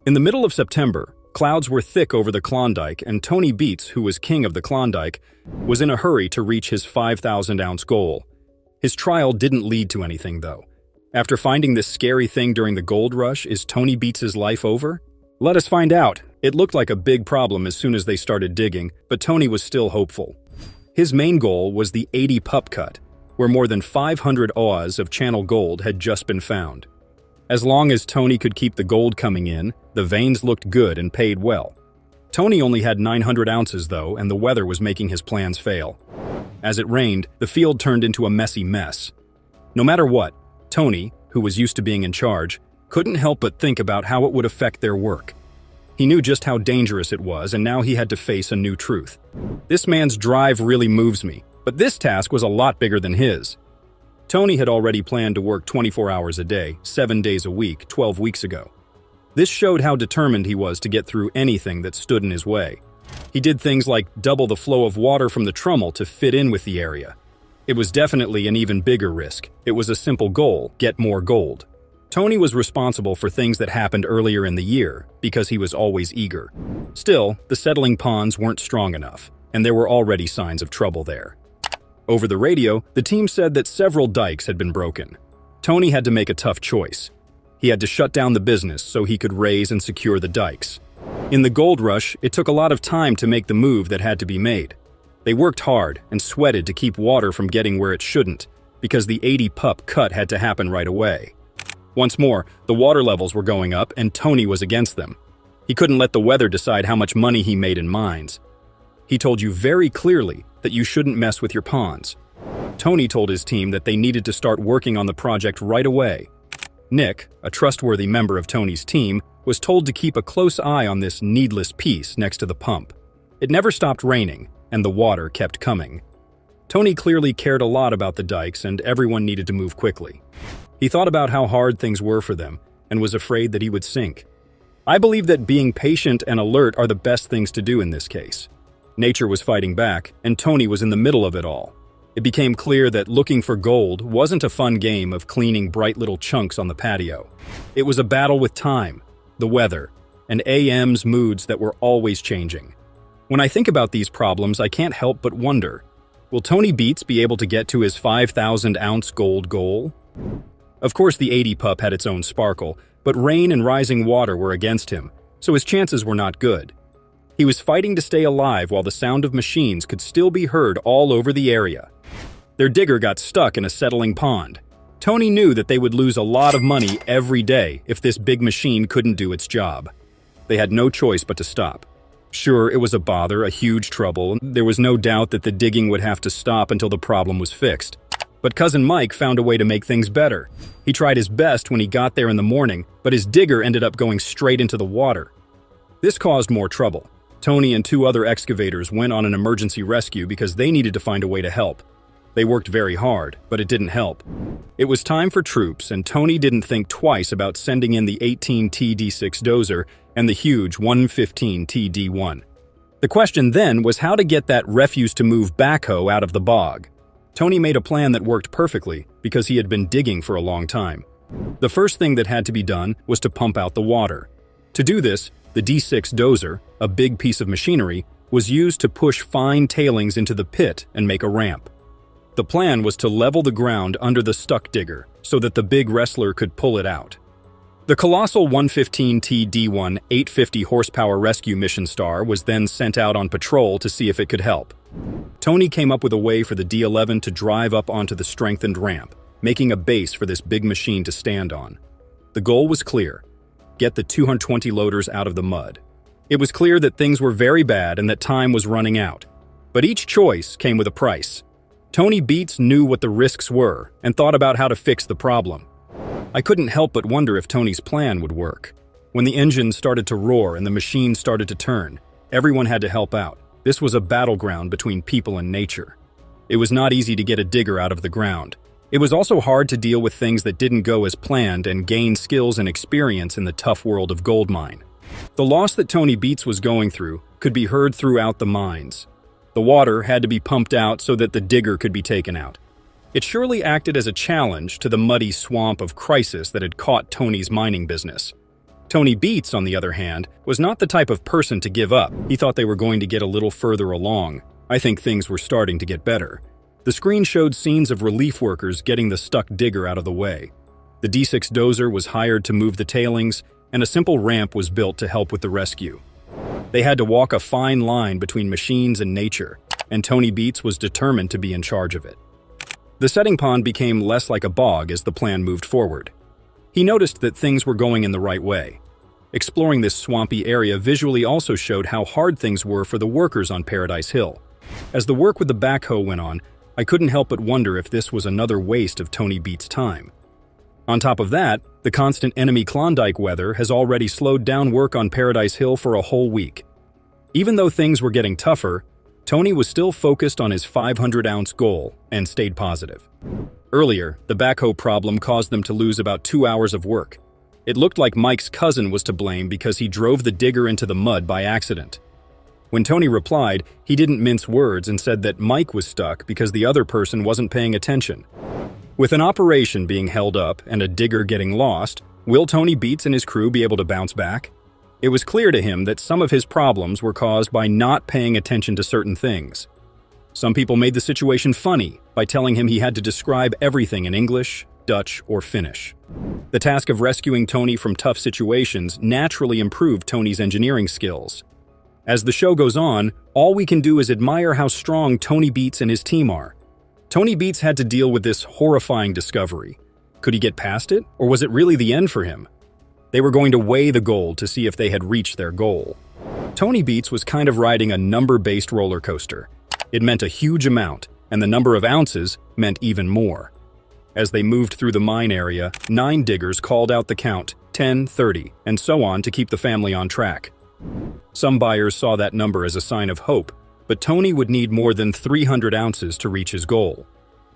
In the middle of September, clouds were thick over the Klondike, and Tony Beets, who was king of the Klondike, was in a hurry to reach his 5,000-ounce goal. His trial didn't lead to anything, though. After finding this scary thing during the gold rush, is Tony Beets' life over? Let us find out. It looked like a big problem as soon as they started digging, but Tony was still hopeful. His main goal was the 80 pup cut, where more than 500 oz of channel gold had just been found. As long as Tony could keep the gold coming in, the veins looked good and paid well. Tony only had 900 ounces though, and the weather was making his plans fail. As it rained, the field turned into a messy mess. No matter what, Tony, who was used to being in charge, couldn't help but think about how it would affect their work. He knew just how dangerous it was, and now he had to face a new truth. This man's drive really moves me, but this task was a lot bigger than his. Tony had already planned to work 24 hours a day, 7 days a week, 12 weeks ago. This showed how determined he was to get through anything that stood in his way. He did things like double the flow of water from the trommel to fit in with the area. It was definitely an even bigger risk. It was a simple goal: get more gold. Tony was responsible for things that happened earlier in the year because he was always eager. Still, the settling ponds weren't strong enough, and there were already signs of trouble there. Over the radio, the team said that several dikes had been broken. Tony had to make a tough choice. He had to shut down the business so he could raise and secure the dikes. In the gold rush, it took a lot of time to make the move that had to be made. They worked hard and sweated to keep water from getting where it shouldn't, because the 80 pup cut had to happen right away. Once more, the water levels were going up and Tony was against them. He couldn't let the weather decide how much money he made in mines. He told you very clearly that you shouldn't mess with your ponds. Tony told his team that they needed to start working on the project right away. Nick, a trustworthy member of Tony's team, was told to keep a close eye on this needless piece next to the pump. It never stopped raining, and the water kept coming. Tony clearly cared a lot about the dikes, and everyone needed to move quickly. He thought about how hard things were for them, and was afraid that he would sink. I believe that being patient and alert are the best things to do in this case. Nature was fighting back, and Tony was in the middle of it all. It became clear that looking for gold wasn't a fun game of cleaning bright little chunks on the patio. It was a battle with time, the weather, and AM's moods that were always changing. When I think about these problems, I can't help but wonder, will Tony Beets be able to get to his 5,000-ounce gold goal? Of course, the 80 pup had its own sparkle, but rain and rising water were against him, so his chances were not good. He was fighting to stay alive while the sound of machines could still be heard all over the area. Their digger got stuck in a settling pond. Tony knew that they would lose a lot of money every day if this big machine couldn't do its job. They had no choice but to stop. Sure, it was a bother, a huge trouble, and there was no doubt that the digging would have to stop until the problem was fixed. But Cousin Mike found a way to make things better. He tried his best when he got there in the morning, but his digger ended up going straight into the water. This caused more trouble. Tony and 2 other excavators went on an emergency rescue because they needed to find a way to help. They worked very hard, but it didn't help. It was time for troops, and Tony didn't think twice about sending in the 18T D6 dozer and the huge 115T D1. The question then was how to get that refuse-to-move backhoe out of the bog. Tony made a plan that worked perfectly because he had been digging for a long time. The first thing that had to be done was to pump out the water. To do this, the D6 dozer, a big piece of machinery, was used to push fine tailings into the pit and make a ramp. The plan was to level the ground under the stuck digger so that the big wrestler could pull it out. The colossal 115T D1 850 horsepower rescue mission star was then sent out on patrol to see if it could help. Tony came up with a way for the D11 to drive up onto the strengthened ramp, making a base for this big machine to stand on. The goal was clear: get the 220 loaders out of the mud. It was clear that things were very bad and that time was running out. But each choice came with a price. Tony Beets knew what the risks were and thought about how to fix the problem. I couldn't help but wonder if Tony's plan would work. When the engine started to roar and the machine started to turn, everyone had to help out. This was a battleground between people and nature. It was not easy to get a digger out of the ground. It was also hard to deal with things that didn't go as planned and gain skills and experience in the tough world of gold mine. The loss that Tony Beets was going through could be heard throughout the mines. The water had to be pumped out so that the digger could be taken out. It surely acted as a challenge to the muddy swamp of crisis that had caught Tony's mining business. Tony Beets, on the other hand, was not the type of person to give up. He thought they were going to get a little further along. I think things were starting to get better. The screen showed scenes of relief workers getting the stuck digger out of the way. The D6 dozer was hired to move the tailings, and a simple ramp was built to help with the rescue. They had to walk a fine line between machines and nature, and Tony Beets was determined to be in charge of it. The setting pond became less like a bog as the plan moved forward. He noticed that things were going in the right way. Exploring this swampy area visually also showed how hard things were for the workers on Paradise Hill. As the work with the backhoe went on, I couldn't help but wonder if this was another waste of Tony Beets' time. On top of that, the constant enemy Klondike weather has already slowed down work on Paradise Hill for a whole week. Even though things were getting tougher, Tony was still focused on his 500-ounce goal and stayed positive. Earlier, the backhoe problem caused them to lose about 2 hours of work. It looked like Mike's cousin was to blame because he drove the digger into the mud by accident. When Tony replied, he didn't mince words and said that Mike was stuck because the other person wasn't paying attention. With an operation being held up and a digger getting lost, will Tony Beets and his crew be able to bounce back? It was clear to him that some of his problems were caused by not paying attention to certain things. Some people made the situation funny by telling him he had to describe everything in English, Dutch, or Finnish. The task of rescuing Tony from tough situations naturally improved Tony's engineering skills. As the show goes on, all we can do is admire how strong Tony Beets and his team are. Tony Beets had to deal with this horrifying discovery. Could he get past it, or was it really the end for him? They were going to weigh the gold to see if they had reached their goal. Tony Beets was kind of riding a number-based roller coaster. It meant a huge amount, and the number of ounces meant even more. As they moved through the mine area, 9 diggers called out the count, 10, 30, and so on to keep the family on track. Some buyers saw that number as a sign of hope, but Tony would need more than 300 ounces to reach his goal.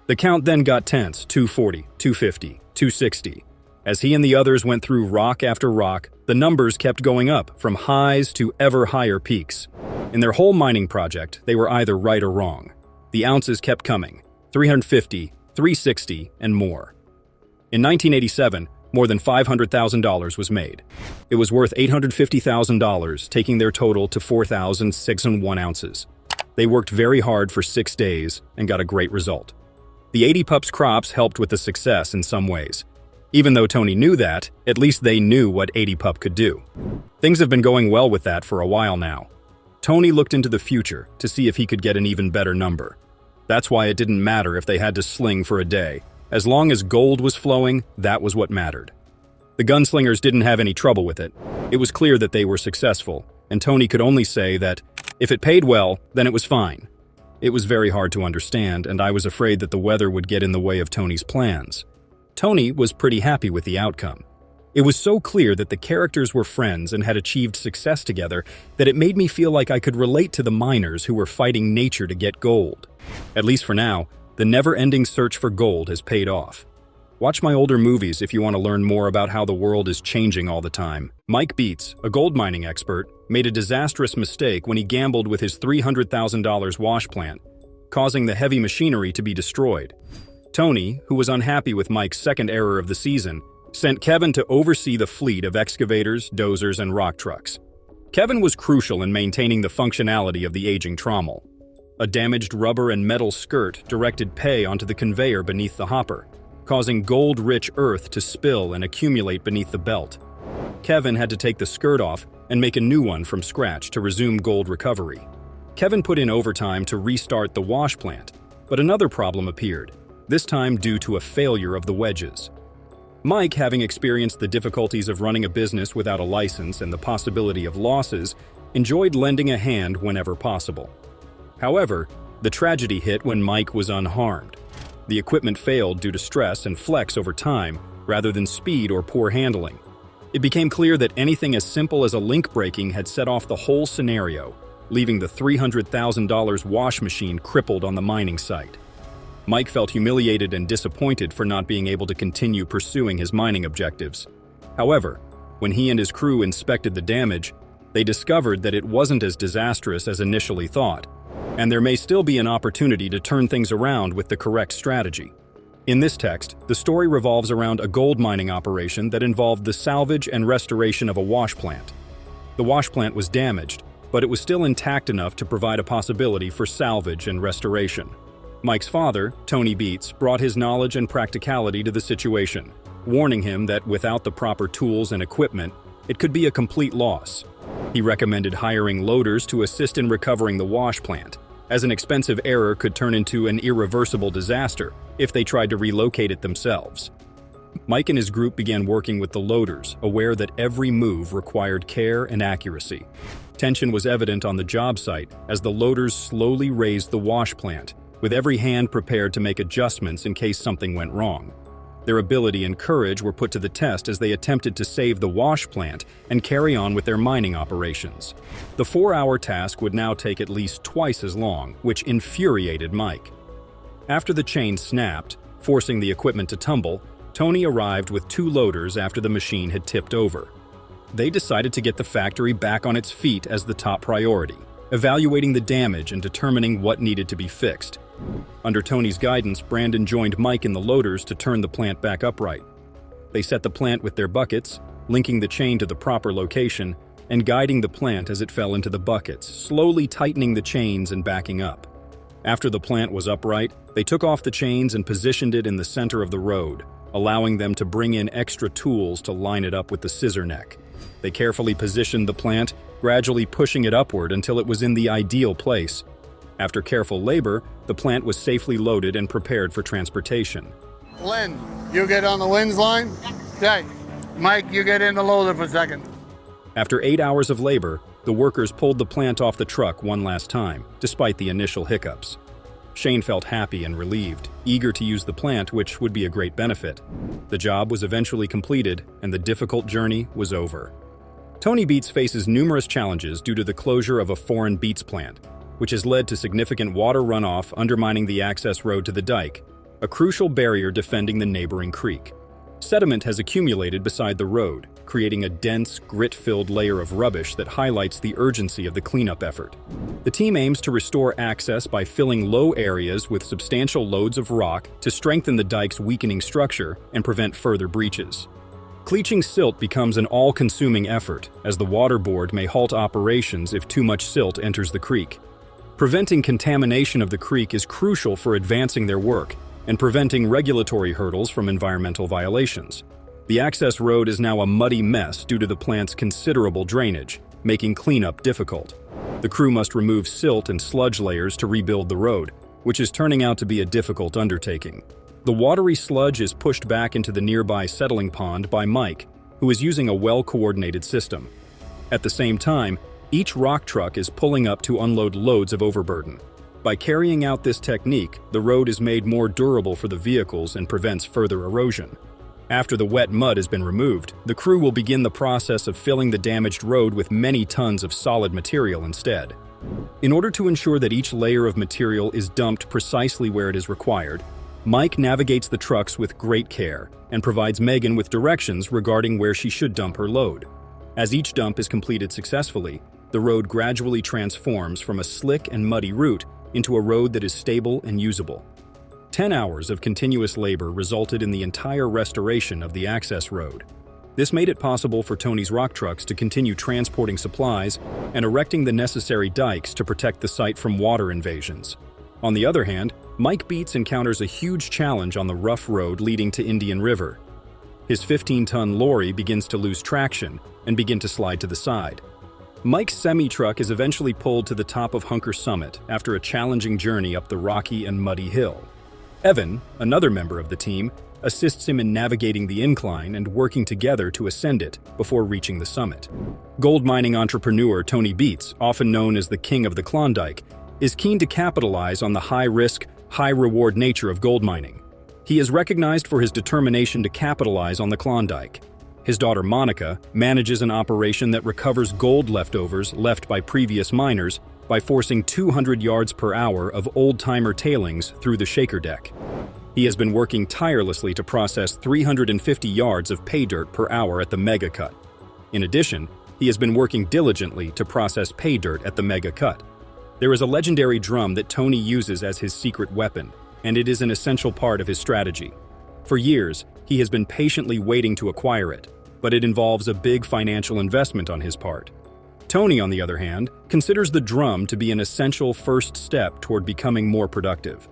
The count then got tense, 240, 250, 260. As he and the others went through rock after rock, the numbers kept going up, from highs to ever higher peaks. In their whole mining project, they were either right or wrong. The ounces kept coming, 350, 360, and more. In 1987, more than $500,000 was made. It was worth $850,000, taking their total to 4,006 ounces. They worked very hard for 6 days and got a great result. The 80 pups crops helped with the success in some ways. Even though Tony knew that, at least they knew what 80 pup could do. Things have been going well with that for a while now. Tony looked into the future to see if he could get an even better number. That's why it didn't matter if they had to sling for a day. As long as gold was flowing, that was what mattered. The gunslingers didn't have any trouble with it. It was clear that they were successful, and Tony could only say that if it paid well, then it was fine. It was very hard to understand, and I was afraid that the weather would get in the way of Tony's plans. Tony was pretty happy with the outcome. It was so clear that the characters were friends and had achieved success together that it made me feel like I could relate to the miners who were fighting nature to get gold. At least for now, the never-ending search for gold has paid off. Watch my older movies if you want to learn more about how the world is changing all the time. Mike Beets, a gold mining expert, made a disastrous mistake when he gambled with his $300,000 wash plant, causing the heavy machinery to be destroyed. Tony, who was unhappy with Mike's second error of the season, sent Kevin to oversee the fleet of excavators, dozers, and rock trucks. Kevin was crucial in maintaining the functionality of the aging trommel. A damaged rubber and metal skirt directed pay onto the conveyor beneath the hopper, causing gold-rich earth to spill and accumulate beneath the belt. Kevin had to take the skirt off and make a new one from scratch to resume gold recovery. Kevin put in overtime to restart the wash plant, but another problem appeared, this time due to a failure of the wedges. Mike, having experienced the difficulties of running a business without a license and the possibility of losses, enjoyed lending a hand whenever possible. However, the tragedy hit when Mike was unharmed. The equipment failed due to stress and flex over time, rather than speed or poor handling. It became clear that anything as simple as a link breaking had set off the whole scenario, leaving the $300,000 wash machine crippled on the mining site. Mike felt humiliated and disappointed for not being able to continue pursuing his mining objectives. However, when he and his crew inspected the damage, they discovered that it wasn't as disastrous as initially thought, and there may still be an opportunity to turn things around with the correct strategy. In this text, the story revolves around a gold mining operation that involved the salvage and restoration of a wash plant. The wash plant was damaged, but it was still intact enough to provide a possibility for salvage and restoration. Mike's father, Tony Beets, brought his knowledge and practicality to the situation, warning him that without the proper tools and equipment, it could be a complete loss. He recommended hiring loaders to assist in recovering the wash plant, as an expensive error could turn into an irreversible disaster if they tried to relocate it themselves. Mike and his group began working with the loaders, aware that every move required care and accuracy. Tension was evident on the job site as the loaders slowly raised the wash plant, with every hand prepared to make adjustments in case something went wrong. Their ability and courage were put to the test as they attempted to save the wash plant and carry on with their mining operations. The 4-hour task would now take at least twice as long, which infuriated Mike. After the chain snapped, forcing the equipment to tumble, Tony arrived with 2 loaders after the machine had tipped over. They decided to get the factory back on its feet as the top priority, evaluating the damage and determining what needed to be fixed. Under Tony's guidance, Brandon joined Mike in the loaders to turn the plant back upright. They set the plant with their buckets, linking the chain to the proper location, and guiding the plant as it fell into the buckets, slowly tightening the chains and backing up. After the plant was upright, they took off the chains and positioned it in the center of the road, allowing them to bring in extra tools to line it up with the scissor neck. They carefully positioned the plant, gradually pushing it upward until it was in the ideal place. After careful labor, the plant was safely loaded and prepared for transportation. Lynn, you get on the Lynn's line? Okay. Mike, you get in the loader for a second. After 8 hours of labor, the workers pulled the plant off the truck one last time, despite the initial hiccups. Shane felt happy and relieved, eager to use the plant, which would be a great benefit. The job was eventually completed, and the difficult journey was over. Tony Beets faces numerous challenges due to the closure of a foreign beets plant, which has led to significant water runoff undermining the access road to the dike, a crucial barrier defending the neighboring creek. Sediment has accumulated beside the road, creating a dense, grit-filled layer of rubbish that highlights the urgency of the cleanup effort. The team aims to restore access by filling low areas with substantial loads of rock to strengthen the dike's weakening structure and prevent further breaches. Cleaching silt becomes an all-consuming effort, as the water board may halt operations if too much silt enters the creek. Preventing contamination of the creek is crucial for advancing their work and preventing regulatory hurdles from environmental violations. The access road is now a muddy mess due to the plant's considerable drainage, making cleanup difficult. The crew must remove silt and sludge layers to rebuild the road, which is turning out to be a difficult undertaking. The watery sludge is pushed back into the nearby settling pond by Mike, who is using a well-coordinated system. At the same time, each rock truck is pulling up to unload loads of overburden. By carrying out this technique, the road is made more durable for the vehicles and prevents further erosion. After the wet mud has been removed, the crew will begin the process of filling the damaged road with many tons of solid material instead. In order to ensure that each layer of material is dumped precisely where it is required, Mike navigates the trucks with great care and provides Megan with directions regarding where she should dump her load. As each dump is completed successfully, the road gradually transforms from a slick and muddy route into a road that is stable and usable. 10 hours of continuous labor resulted in the entire restoration of the access road. This made it possible for Tony's rock trucks to continue transporting supplies and erecting the necessary dikes to protect the site from water invasions. On the other hand, Mike Beets encounters a huge challenge on the rough road leading to Indian River. His 15-ton lorry begins to lose traction and begin to slide to the side. Mike's semi-truck is eventually pulled to the top of Hunker Summit after a challenging journey up the rocky and muddy hill. Evan, another member of the team, assists him in navigating the incline and working together to ascend it before reaching the summit. Gold mining entrepreneur Tony Beets, often known as the King of the Klondike, is keen to capitalize on the high-risk, high-reward nature of gold mining. He is recognized for his determination to capitalize on the Klondike. His daughter Monica manages an operation that recovers gold leftovers left by previous miners by forcing 200 yards per hour of old-timer tailings through the shaker deck. He has been working tirelessly to process 350 yards of pay dirt per hour at the mega cut. In addition, he has been working diligently to process pay dirt at the mega cut. There is a legendary drum that Tony uses as his secret weapon, and it is an essential part of his strategy. For years, he has been patiently waiting to acquire it, but it involves a big financial investment on his part. Tony, on the other hand, considers the drum to be an essential first step toward becoming more productive.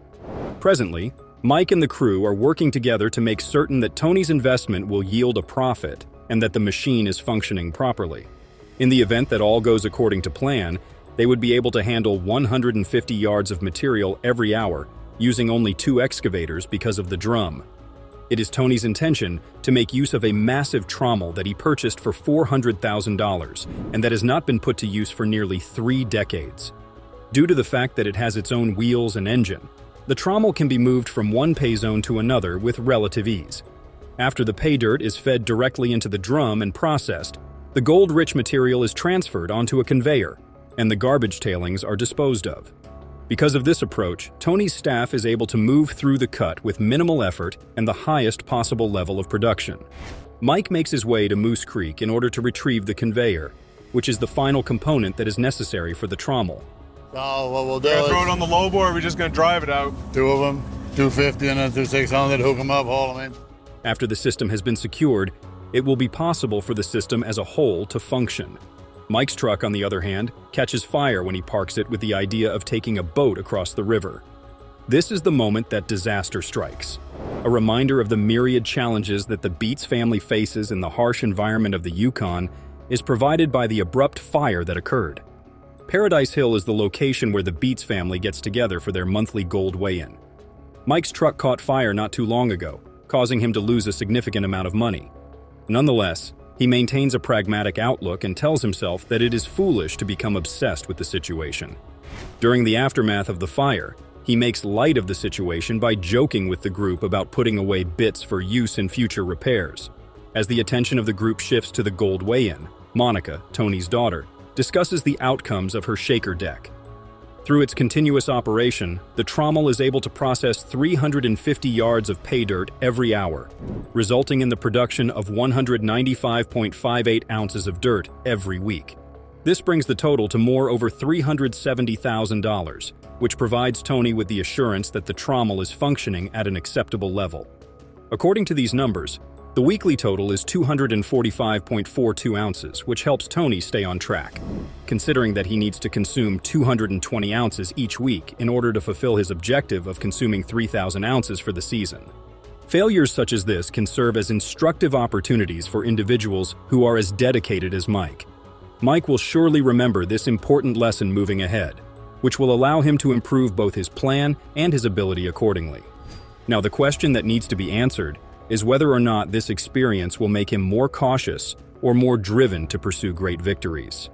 Presently, Mike and the crew are working together to make certain that Tony's investment will yield a profit and that the machine is functioning properly. In the event that all goes according to plan, they would be able to handle 150 yards of material every hour, using only 2 excavators because of the drum. It is Tony's intention to make use of a massive trommel that he purchased for $400,000 and that has not been put to use for nearly 3 decades. Due to the fact that it has its own wheels and engine, the trommel can be moved from one pay zone to another with relative ease. After the pay dirt is fed directly into the drum and processed, the gold-rich material is transferred onto a conveyor, and the garbage tailings are disposed of. Because of this approach, Tony's staff is able to move through the cut with minimal effort and the highest possible level of production. Mike makes his way to Moose Creek in order to retrieve the conveyor, which is the final component that is necessary for the trommel. So what we'll do We're is gonna throw it on the low board, or we're just gonna drive it out? 2 of them, 250 and then 2600, hook them up, haul them in. After the system has been secured, it will be possible for the system as a whole to function. Mike's truck, on the other hand, catches fire when he parks it with the idea of taking a boat across the river. This is the moment that disaster strikes. A reminder of the myriad challenges that the Beets family faces in the harsh environment of the Yukon is provided by the abrupt fire that occurred. Paradise Hill is the location where the Beets family gets together for their monthly gold weigh-in. Mike's truck caught fire not too long ago, causing him to lose a significant amount of money. Nonetheless, he maintains a pragmatic outlook and tells himself that it is foolish to become obsessed with the situation. During the aftermath of the fire, he makes light of the situation by joking with the group about putting away bits for use in future repairs. As the attention of the group shifts to the gold weigh-in, Monica, Tony's daughter, discusses the outcomes of her shaker deck. Through its continuous operation, the trommel is able to process 350 yards of pay dirt every hour, resulting in the production of 195.58 ounces of dirt every week. This brings the total to more over $370,000, which provides Tony with the assurance that the trommel is functioning at an acceptable level. According to these numbers, the weekly total is 245.42 ounces, which helps Tony stay on track, considering that he needs to consume 220 ounces each week in order to fulfill his objective of consuming 3,000 ounces for the season. Failures such as this can serve as instructive opportunities for individuals who are as dedicated as Mike. Mike will surely remember this important lesson moving ahead, which will allow him to improve both his plan and his ability accordingly. Now, the question that needs to be answered is whether or not this experience will make him more cautious or more driven to pursue great victories.